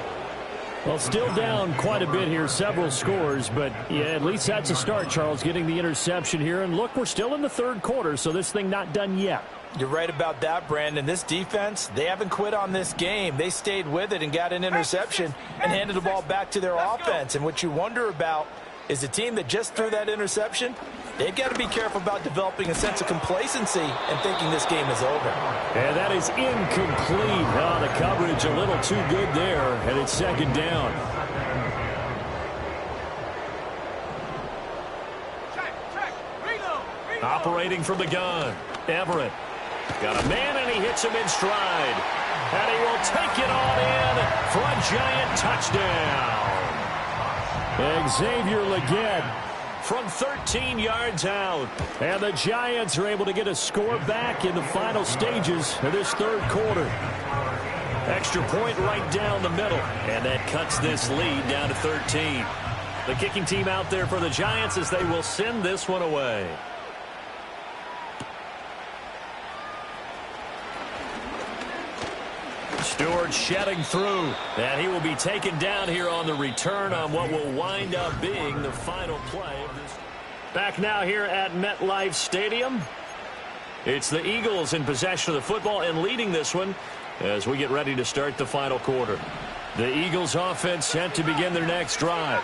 Speaker 2: Well, still down quite a bit here, several scores, but yeah, at least that's a start, Charles, getting the interception here. And look, we're still in the third quarter, so this thing not done yet.
Speaker 3: You're right about that, Brandon. This defense, they haven't quit on this game. They stayed with it and got an interception and handed the ball back to their offense. And what you wonder about is the team that just threw that interception, they've got to be careful about developing a sense of complacency and thinking this game is over.
Speaker 2: And that is incomplete. Oh, the coverage a little too good there, and it's 2nd down.
Speaker 1: Operating from the gun, Everett. Got a man, and he hits him in stride. And he will take it on in for a giant touchdown.
Speaker 2: Xavier Legette
Speaker 1: from 13 yards out.
Speaker 2: And the Giants are able to get a score back in the final stages of this third quarter.
Speaker 1: Extra point right down the middle. And that cuts this lead down to 13. The kicking team out there for the Giants as they will send this one away. Stewart shedding through, and he will be taken down here on the return on what will wind up being the final play of this. Back now here at MetLife Stadium. It's the Eagles in possession of the football and leading this one as we get ready to start the final quarter. The Eagles offense set to begin their next drive.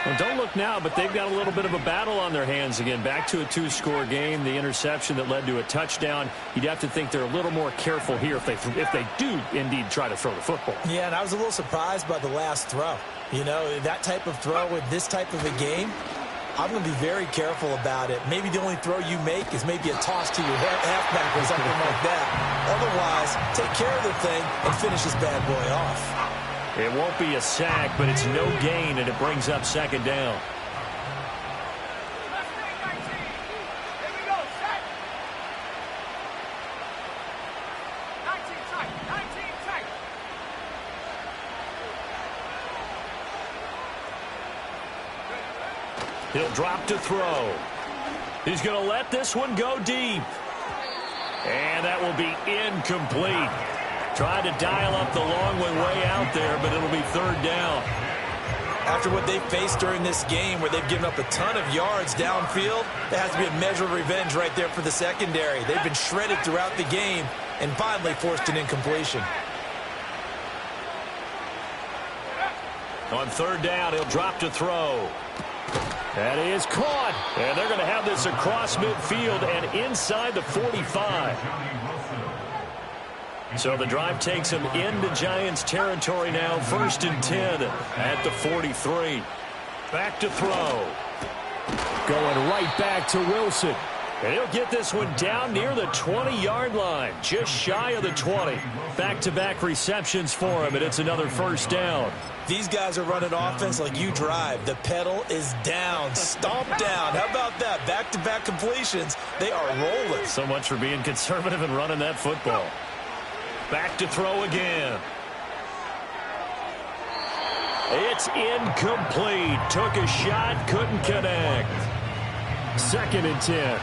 Speaker 1: Well, don't look now, but they've got a little bit of a battle on their hands again. Back to a 2-score game. The interception that led to a touchdown. You'd have to think they're a little more careful here if they do indeed try to throw the football.
Speaker 3: Yeah, and I was a little surprised by the last throw. You know, that type of throw with this type of a game, I'm going to be very careful about it. Maybe the only throw you make is maybe a toss to your halfback or something like that. Otherwise, take care of the thing and finish this bad boy off.
Speaker 1: It won't be a sack, but it's no gain, and it brings up 2nd down. He'll drop to throw. He's going to let this one go deep. And that will be incomplete. Trying to dial up the long way out there, but it'll be third down.
Speaker 3: After what they've faced during this game where they've given up a ton of yards downfield, there has to be a measure of revenge right there for the secondary. They've been shredded throughout the game and finally forced an incompletion.
Speaker 1: On third down, he'll drop to throw. That is caught. And they're going to have this across midfield and inside the 45. So the drive takes them into Giants territory now. 1st and 10 at the 43. Back to throw.
Speaker 2: Going right back to Wilson.
Speaker 1: And he'll get this one down near the 20-yard line. Just shy of the 20. Back-to-back receptions for him, and it's another first down.
Speaker 3: These guys are running offense like you drive. The pedal is down. Stomp down. How about that? Back-to-back completions. They are rolling.
Speaker 1: So much for being conservative and running that football. Back to throw again. It's incomplete. Took a shot, couldn't connect.
Speaker 2: 2nd and 10.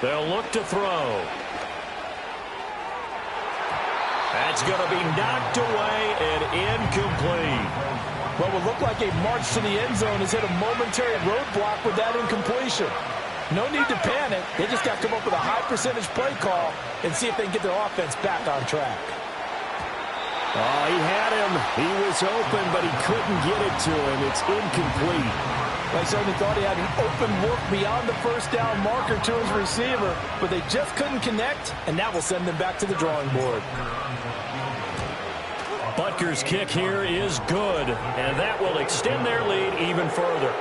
Speaker 1: They'll look to throw. That's going to be knocked away and incomplete.
Speaker 3: What would look like a march to the end zone has hit a momentary roadblock with that incompletion. No need to panic. They just got to come up with a high percentage play call and see if they can get their offense back on track.
Speaker 2: Oh, he had him. He was open, but he couldn't get it to him. It's incomplete.
Speaker 3: I certainly thought he had an open look beyond the first down marker to his receiver, but they just couldn't connect, and that will send them back to the drawing board.
Speaker 1: Butker's kick here is good, and that will extend their lead even further.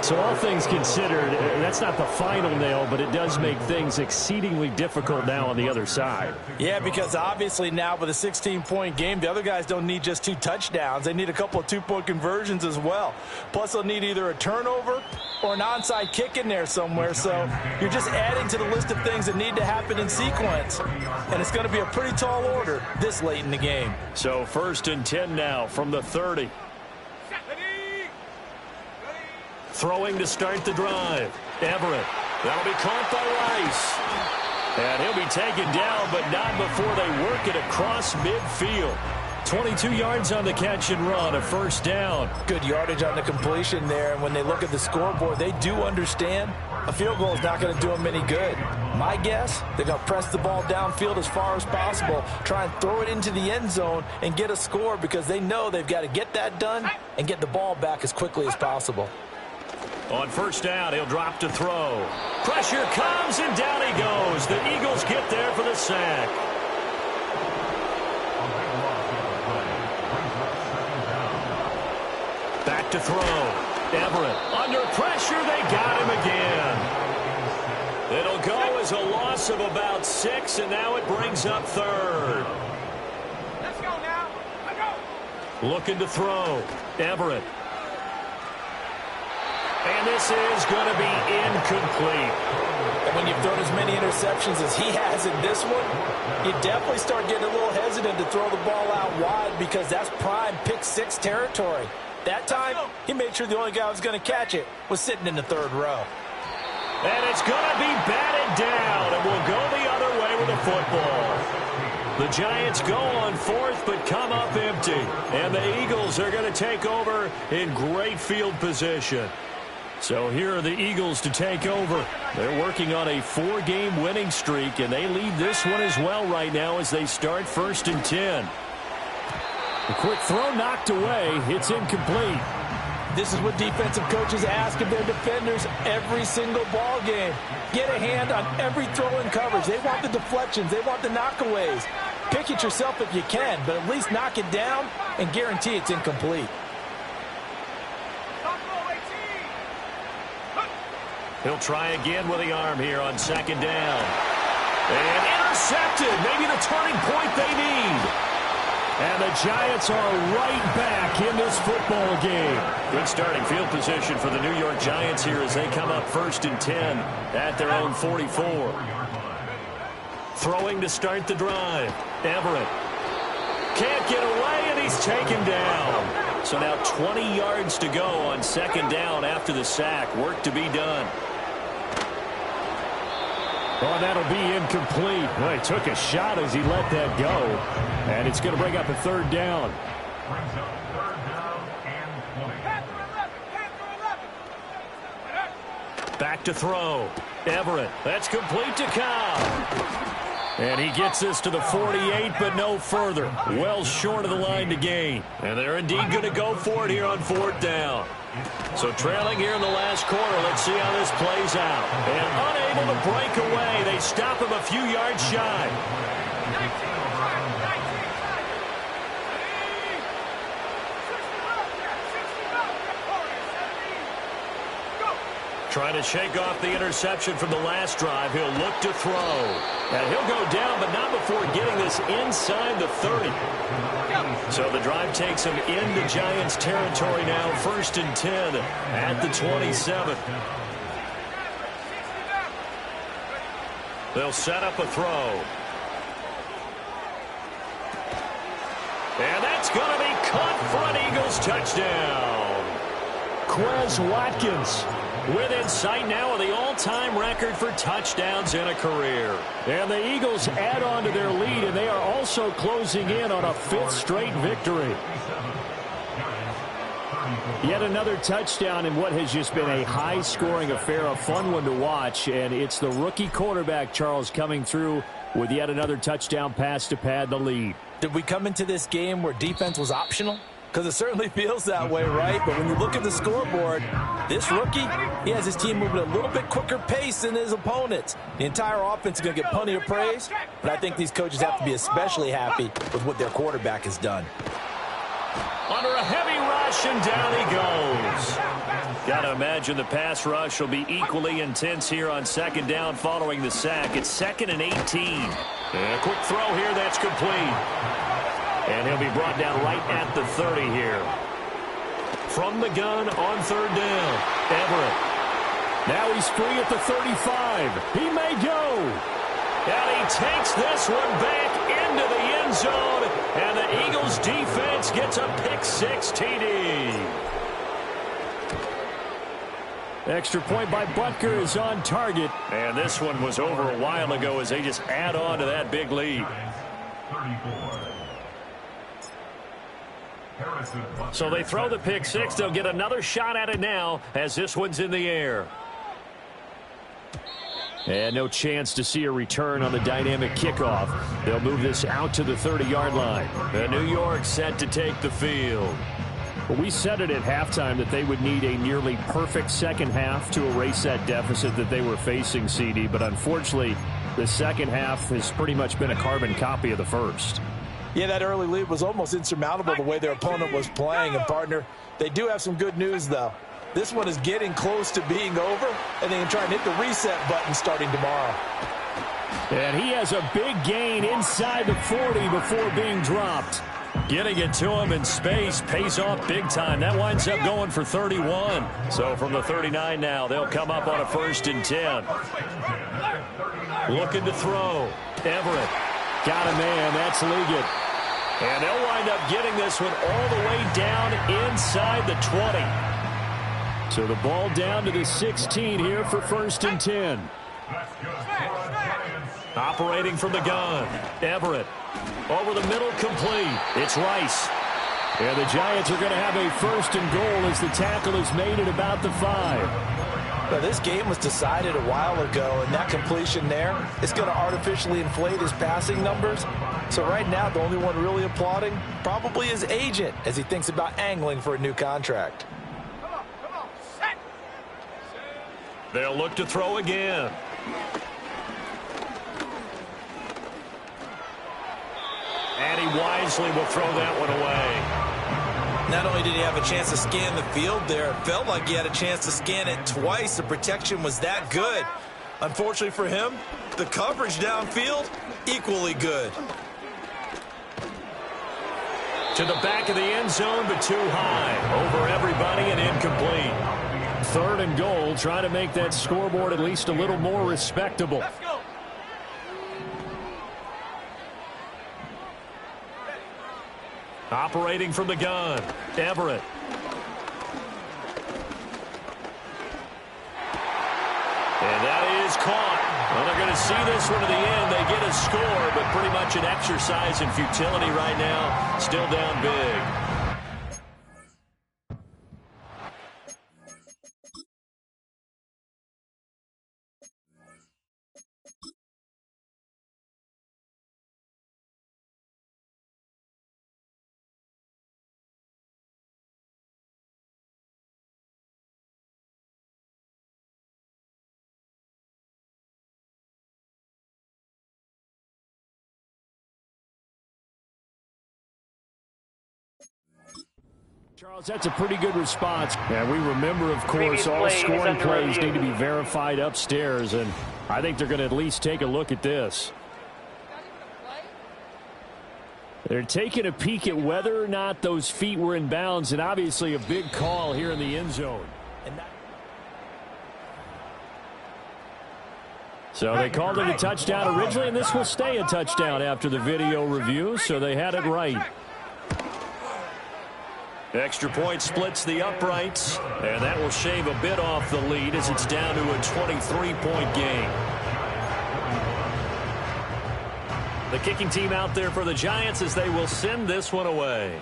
Speaker 2: So all things considered, that's not the final nail, but it does make things exceedingly difficult now on the other side.
Speaker 3: Yeah, because obviously now with a 16-point game, the other guys don't need just 2 touchdowns. They need a couple of 2-point conversions as well. Plus, they'll need either a turnover or an onside kick in there somewhere. So you're just adding to the list of things that need to happen in sequence. And it's going to be a pretty tall order this late in the game.
Speaker 1: So 1st and 10 now from the 30. Throwing to start the drive. Everett. That'll be caught by Rice. And he'll be taken down, but not before they work it across midfield. 22 yards on the catch and run, a first down.
Speaker 3: Good yardage on the completion there. And when they look at the scoreboard, they do understand a field goal is not going to do them any good. My guess, they're going to press the ball downfield as far as possible, try and throw it into the end zone and get a score because they know they've got to get that done and get the ball back as quickly as possible.
Speaker 1: On first down, he'll drop to throw. Pressure comes, and down he goes. The Eagles get there for the sack. Back to throw. Everett under pressure. They got him again. It'll go as a loss of about 6, and now it brings up 3rd.
Speaker 4: Let's go now. Let's go.
Speaker 1: Looking to throw. Everett. And this is going to be incomplete.
Speaker 3: And when you've thrown as many interceptions as he has in this one, you definitely start getting a little hesitant to throw the ball out wide because that's prime pick-6 territory. That time, he made sure the only guy who was going to catch it was sitting in the 3rd row.
Speaker 1: And it's going to be batted down, and we'll go the other way with the football. The Giants go on 4th, but come up empty. And the Eagles are going to take over in great field position. So here are the Eagles to take over. They're working on a 4-game winning streak, and they lead this one as well right now as they start 1st and 10. A quick throw knocked away. It's incomplete.
Speaker 3: This is what defensive coaches ask of their defenders every single ball game. Get a hand on every throw in coverage. They want the deflections. They want the knockaways. Pick it yourself if you can, but at least knock it down and guarantee it's incomplete.
Speaker 1: He'll try again with the arm here on 2nd down. And intercepted. Maybe the turning point they need. And the Giants are right back in this football game. Good starting field position for the New York Giants here as they come up 1st and 10 at their own 44. Throwing to start the drive. Everett. Can't get away, and he's taken down. So now 20 yards to go on second down after the sack. Work to be done.
Speaker 2: Oh, that'll be incomplete. Well, he took a shot as he let that go. And it's going to bring up a third down.
Speaker 5: Brings up third down and 20.
Speaker 1: Back to throw. Everett. That's complete to Cobb. And he gets this to the 48, but no further. Well short of the line to gain. And they're indeed going to go for it here on fourth down. So trailing here in the last quarter. Let's see how this plays out. And unable to break away. They stop him a few yards shy. Trying to shake off the interception from the last drive. He'll look to throw. And he'll go down, but not before getting this inside the 30. So the drive takes him into Giants territory now. 1st and 10 at the 27. They'll set up a throw. And that's going to be caught for an Eagles touchdown.
Speaker 2: Quez Watkins
Speaker 1: within sight now of the all-time record for touchdowns in a career.
Speaker 2: And the Eagles add on to their lead, and they are also closing in on a 5th straight victory. Yet another touchdown in what has just been a high-scoring affair, a fun one to watch. And it's the rookie quarterback, Charles, coming through with yet another touchdown pass to pad the lead.
Speaker 3: Did we come into this game where defense was optional? Because it certainly feels that way, right? But when you look at the scoreboard, this rookie, he has his team moving at a little bit quicker pace than his opponents. The entire offense is going to get plenty of praise, but I think these coaches have to be especially happy with what their quarterback has done.
Speaker 1: Under a heavy rush, and down he goes. Got to imagine the pass rush will be equally intense here on second down following the sack. It's 2nd and 18. And a quick throw here that's complete. And he'll be brought down right at the 30 here. From the gun on third down, Everett.
Speaker 2: Now he's free at the 35. He may go.
Speaker 1: And he takes this one back into the end zone. And the Eagles defense gets a pick-6 TD.
Speaker 2: Extra point by Butker is on target.
Speaker 1: And this one was over a while ago as they just add on to that big lead.
Speaker 5: 34.
Speaker 1: So they throw the pick-6. They'll get another shot at it now as this one's in the air.
Speaker 2: And no chance to see a return on the dynamic kickoff. They'll move this out to the 30-yard line.
Speaker 1: And New York set to take the field.
Speaker 2: Well, we said it at halftime that they would need a nearly perfect second half to erase that deficit that they were facing, CD. But unfortunately, the second half has pretty much been a carbon copy of the first.
Speaker 3: Yeah, that early lead was almost insurmountable the way their opponent was playing. And, partner, they do have some good news, though. This one is getting close to being over, and they can try and hit the reset button starting tomorrow.
Speaker 2: And he has a big gain inside the 40 before being dropped.
Speaker 1: Getting it to him in space pays off big time. That winds up going for 31. So from the 39 now, they'll come up on a 1st and 10. Looking to throw. Everett.
Speaker 2: Got a man. That's Liggett.
Speaker 1: And they'll wind up getting this one all the way down inside the 20.
Speaker 2: So the ball down to the 16 here for 1st and 10.
Speaker 1: Operating from the gun. Everett. Over the middle, complete. It's Rice.
Speaker 2: And the Giants are going to have a 1st and goal as the tackle is made at about the 5.
Speaker 3: Now, this game was decided a while ago, and that completion there is going to artificially inflate his passing numbers. So right now, the only one really applauding probably his agent as he thinks about angling for a new contract.
Speaker 1: They'll look to throw again. And he wisely will throw that one away.
Speaker 6: Not only did he have a chance to scan the field there, it felt like he had a chance to scan it twice. The protection was that good. Unfortunately for him, the coverage downfield, equally good.
Speaker 1: To the back of the end zone, but too high. Over everybody and incomplete.
Speaker 2: 3rd and goal, trying to make that scoreboard at least a little more respectable.
Speaker 4: Let's go.
Speaker 1: Operating from the gun, Everett. And that is caught. Well, they're going to see this one to the end. They get a score, but pretty much an exercise in futility right now. Still down big.
Speaker 2: Charles, that's a pretty good response. And we remember, of course, all scoring plays need to be verified upstairs, and I think they're going to at least take a look at this. They're taking a peek at whether or not those feet were in bounds, and obviously a big call here in the end zone. So they called it a touchdown originally, and this will stay a touchdown after the video review, so they had it right.
Speaker 1: Extra point splits the uprights, and that will shave a bit off the lead as it's down to a 23-point game. The kicking team out there for the Giants as they will send this one away.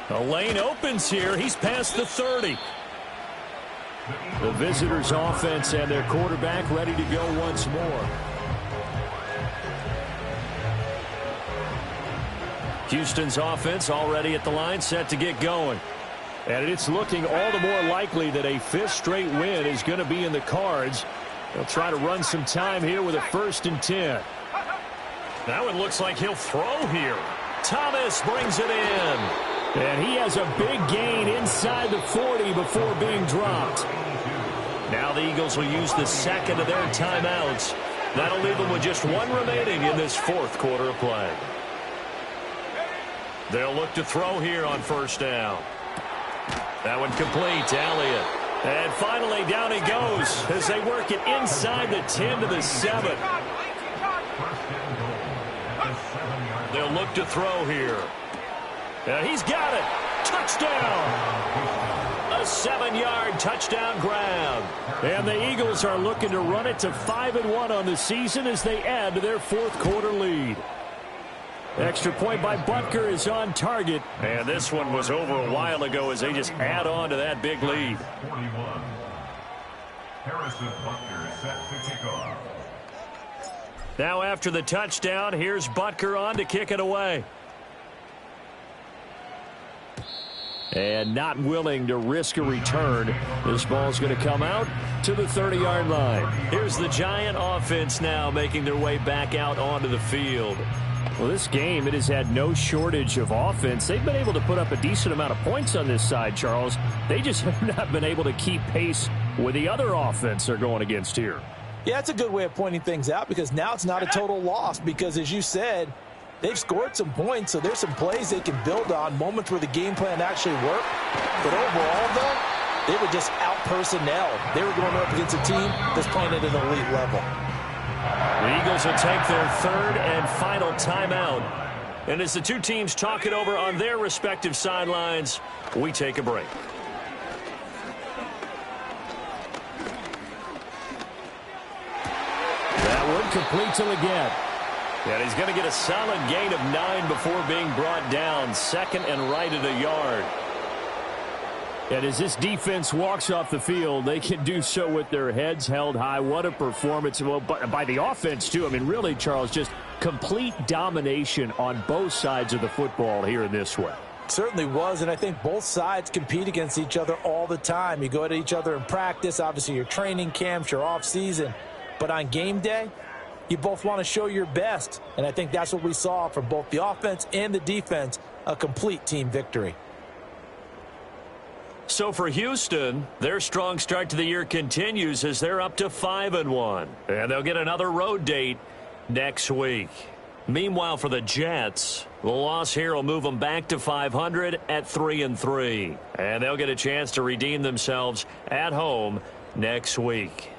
Speaker 1: A lane opens here. He's past the 30.
Speaker 2: The visitors' offense and their quarterback ready to go once more.
Speaker 1: Houston's offense already at the line, set to get going.
Speaker 2: And it's looking all the more likely that a fifth straight win is going to be in the cards. They'll try to run some time here with a 1st and 10.
Speaker 1: Now it looks like he'll throw here. Thomas brings it in.
Speaker 2: And he has a big gain inside the 40 before being dropped.
Speaker 1: Now the Eagles will use the second of their timeouts. That'll leave them with just one remaining in this 4th quarter of play. They'll look to throw here on 1st down. That one complete to Elliott. And finally down he goes as they work it inside the 10 to the 7. They'll look to throw here. And he's got it. Touchdown. A 7-yard touchdown grab.
Speaker 2: And the Eagles are looking to run it to 5-1 on the season as they add to their 4th quarter lead. Extra point by Butker is on target.
Speaker 1: And this one was over a while ago as they just add on to that big lead.
Speaker 5: 41. Harrison Butker set to kick off.
Speaker 1: Now after the touchdown, here's Butker on to kick it away.
Speaker 2: And not willing to risk a return. This ball's going to come out to the 30-yard line.
Speaker 1: Here's the Giant offense now making their way back out onto the field.
Speaker 2: Well, this game, it has had no shortage of offense. They've been able to put up a decent amount of points on this side, Charles. They just have not been able to keep pace with the other offense they're going against here.
Speaker 3: Yeah, that's a good way of pointing things out because now it's not a total loss because, as you said, they've scored some points, so there's some plays they can build on, moments where the game plan actually worked. But overall, though, they were just out-personnel. They were going up against a team that's playing at an elite level.
Speaker 1: The Eagles will take their 3rd and final timeout. And as the two teams talk it over on their respective sidelines, we take a break.
Speaker 2: That one complete to Leggett.
Speaker 1: And he's going to get a solid gain of 9 before being brought down. 2nd and right at a yard.
Speaker 2: And as this defense walks off the field, they can do so with their heads held high. What a performance. Well, by the offense, too. I mean, really, Charles, just complete domination on both sides of the football here in this one.
Speaker 3: Certainly was, and I think both sides compete against each other all the time. You go at each other in practice, obviously your training camps, your off-season. But on game day, you both want to show your best. And I think that's what we saw from both the offense and the defense, a complete team victory.
Speaker 1: So for Houston, their strong start to the year continues as they're up to 5-1. And they'll get another road date next week. Meanwhile, for the Jets, the loss here will move them back to 500 at 3-3. And they'll get a chance to redeem themselves at home next week.